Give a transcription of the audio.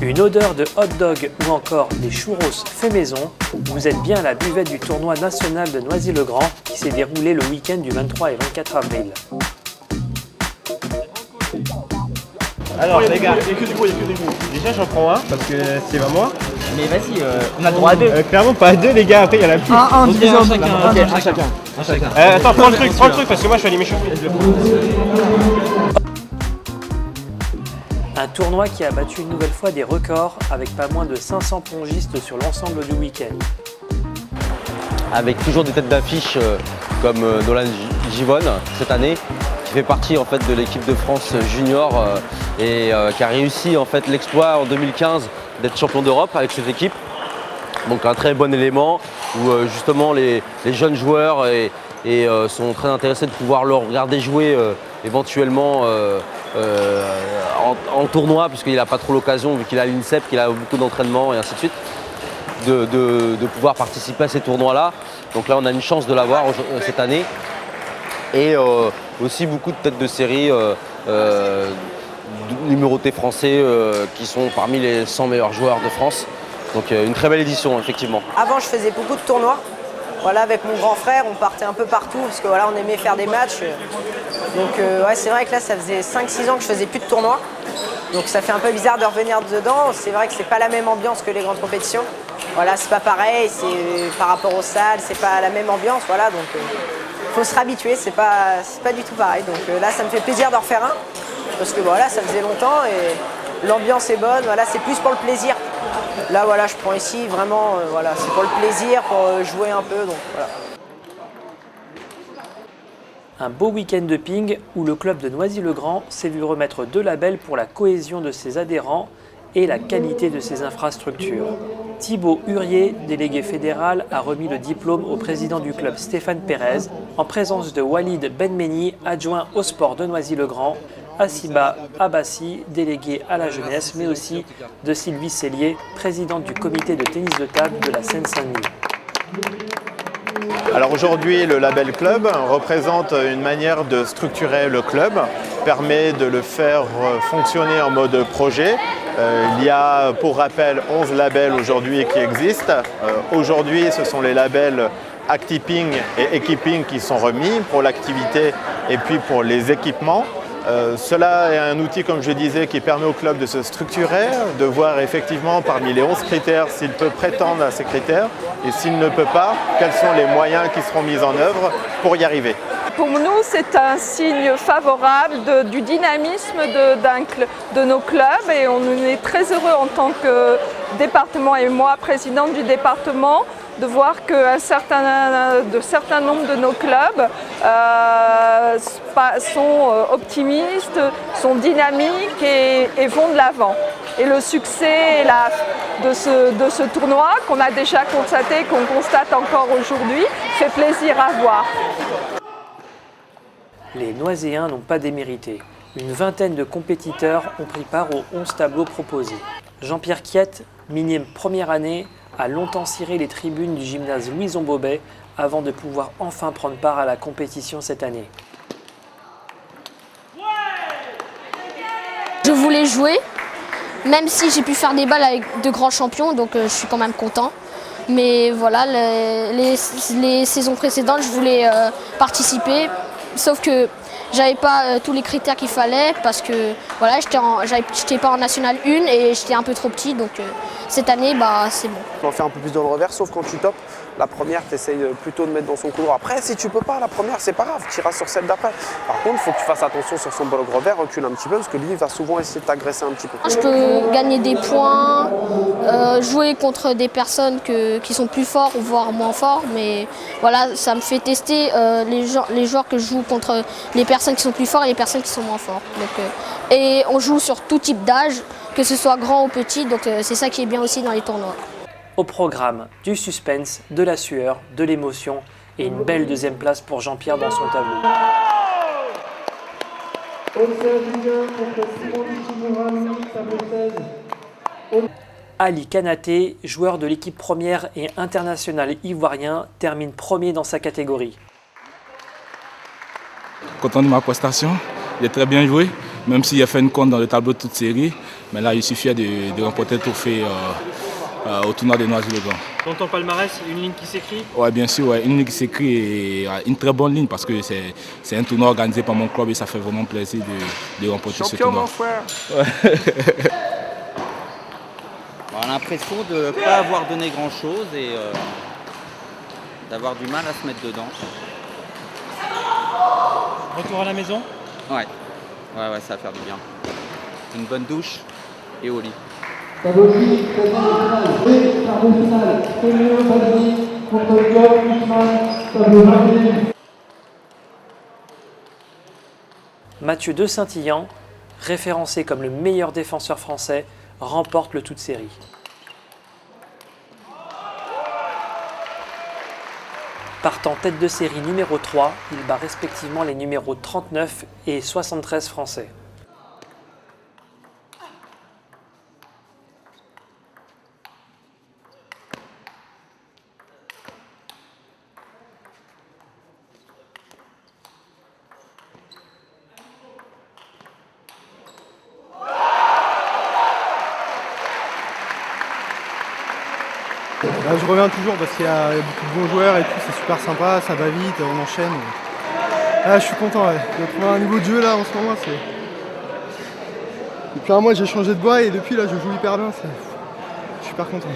Une odeur de hot dog ou encore des churros fait maison, vous êtes bien à la buvette du tournoi national de Noisy-le-Grand qui s'est déroulé le week-end du 23 et 24 avril. Alors les gars, il n'y a que du goût, Déjà j'en prends un parce que c'est pas moi. Mais vas-y, on a le droit à deux. Clairement pas à deux les gars, après il y en a plus. Un chacun. Attends, prends le truc parce que moi je suis allé m'échauffer. Un tournoi qui a battu une nouvelle fois des records avec pas moins de 500 plongistes sur l'ensemble du week-end. Avec toujours des têtes d'affiche comme Nolan Givonne cette année, qui fait partie en fait de l'équipe de France junior et qui a réussi en fait l'exploit en 2015 d'être champion d'Europe avec cette équipe. Donc un très bon élément où justement les jeunes joueurs sont très intéressés de pouvoir le regarder jouer éventuellement en tournoi, puisqu'il n'a pas trop l'occasion, vu qu'il a l'INSEP, qu'il a beaucoup d'entraînement et ainsi de suite, de pouvoir participer à ces tournois-là. Donc là, on a une chance de l'avoir cette année. Et aussi beaucoup de têtes de série numérotés français qui sont parmi les 100 meilleurs joueurs de France. Donc une très belle édition, effectivement. Avant, je faisais beaucoup de tournois. Voilà, avec mon grand frère, on partait un peu partout parce que voilà, on aimait faire des matchs. Donc ouais, c'est vrai que là, ça faisait 5-6 ans que je faisais plus de tournois. Donc ça fait un peu bizarre de revenir dedans. C'est vrai que c'est pas la même ambiance que les grandes compétitions. Voilà, c'est pas pareil, c'est par rapport aux salles, c'est pas la même ambiance. Voilà, donc faut se réhabituer, c'est pas du tout pareil. Donc là, ça me fait plaisir d'en refaire un parce que voilà, ça faisait longtemps et l'ambiance est bonne. Voilà, c'est plus pour le plaisir. Là, voilà, je prends ici vraiment, voilà, c'est pour le plaisir, pour jouer un peu, donc voilà. Un beau week-end de ping où le club de Noisy-le-Grand s'est vu remettre 2 labels pour la cohésion de ses adhérents et la qualité de ses infrastructures. Thibaut Hurier, délégué fédéral, a remis le diplôme au président du club Stéphane Pérez, en présence de Walid Benmeni, adjoint au sport de Noisy-le-Grand, Assiba Abassi, délégué à la jeunesse, mais aussi de Sylvie Cellier, présidente du comité de tennis de table de la Seine-Saint-Denis. Alors aujourd'hui, le label club représente une manière de structurer le club, permet de le faire fonctionner en mode projet. Il y a, pour rappel, 11 labels aujourd'hui qui existent. Aujourd'hui, ce sont les labels Actipping et Equipping qui sont remis pour l'activité et puis pour les équipements. Cela est un outil, comme je disais, qui permet au club de se structurer, de voir effectivement parmi les 11 critères s'il peut prétendre à ces critères et s'il ne peut pas, quels sont les moyens qui seront mis en œuvre pour y arriver. Pour nous, c'est un signe favorable du dynamisme de nos clubs et on est très heureux en tant que département et moi, présidente du département, de voir qu'un certain nombre de nos clubs sont optimistes, sont dynamiques et vont de l'avant. Et le succès de ce tournoi qu'on a déjà constaté, qu'on constate encore aujourd'hui, fait plaisir à voir. Les Noiséens n'ont pas démérité. Une vingtaine de compétiteurs ont pris part aux 11 tableaux proposés. Jean-Pierre Quiette, minime première année, a longtemps ciré les tribunes du gymnase Louison Bobet avant de pouvoir enfin prendre part à la compétition cette année. Je voulais jouer, même si j'ai pu faire des balles avec de grands champions, donc je suis quand même content. Mais voilà, les saisons précédentes, je voulais participer, sauf que j'avais pas tous les critères qu'il fallait parce que voilà, j'étais pas en National 1 et j'étais un peu trop petit, donc cette année, c'est bon. On en fait un peu plus dans le revers, sauf quand tu topes. La première, tu essayes plutôt de mettre dans son couloir. Après, si tu peux pas, la première, c'est pas grave, tu iras sur celle d'après. Par contre, il faut que tu fasses attention sur son bloc revers, recule un petit peu, parce que lui, il va souvent essayer de t'agresser un petit peu. Je peux gagner des points, jouer contre des personnes qui sont plus forts ou voire moins forts, mais voilà, ça me fait tester les joueurs que je joue contre les personnes qui sont plus forts et les personnes qui sont moins forts. Donc, et on joue sur tout type d'âge, que ce soit grand ou petit, donc c'est ça qui est bien aussi dans les tournois. Au programme, du suspense, de la sueur, de l'émotion et une belle deuxième place pour Jean-Pierre dans son tableau. Ali Kanaté, joueur de l'équipe première et international ivoirien, termine premier dans sa catégorie. Content de ma prestation, J'ai très bien joué, même s'il a fait une compte dans le tableau de toute série. Mais là, je suis fier de remporter le trophée au tournoi de Noisy-le-Grand. Dans ton palmarès, une ligne qui s'écrit? Oui, bien sûr, ouais, une ligne qui s'écrit et une très bonne ligne parce que c'est un tournoi organisé par mon club et ça fait vraiment plaisir de remporter ce tournoi. Mon frère. On a l'impression de ne pas avoir donné grand-chose et d'avoir du mal à se mettre dedans. Retour à la maison? Ouais, ça va faire du bien. Une bonne douche et au lit. Mathieu de Saint-Illan, référencé comme le meilleur défenseur français, remporte le toute série. Partant tête de série numéro 3, il bat respectivement les numéros 39 et 73 français. Je reviens toujours parce qu'il y a beaucoup de bons joueurs et tout, c'est super sympa, ça va vite, on enchaîne. Je suis content, ouais. De trouver un niveau de jeu là en ce moment, c'est. Depuis un mois j'ai changé de bois et depuis là je joue hyper bien, je suis super content.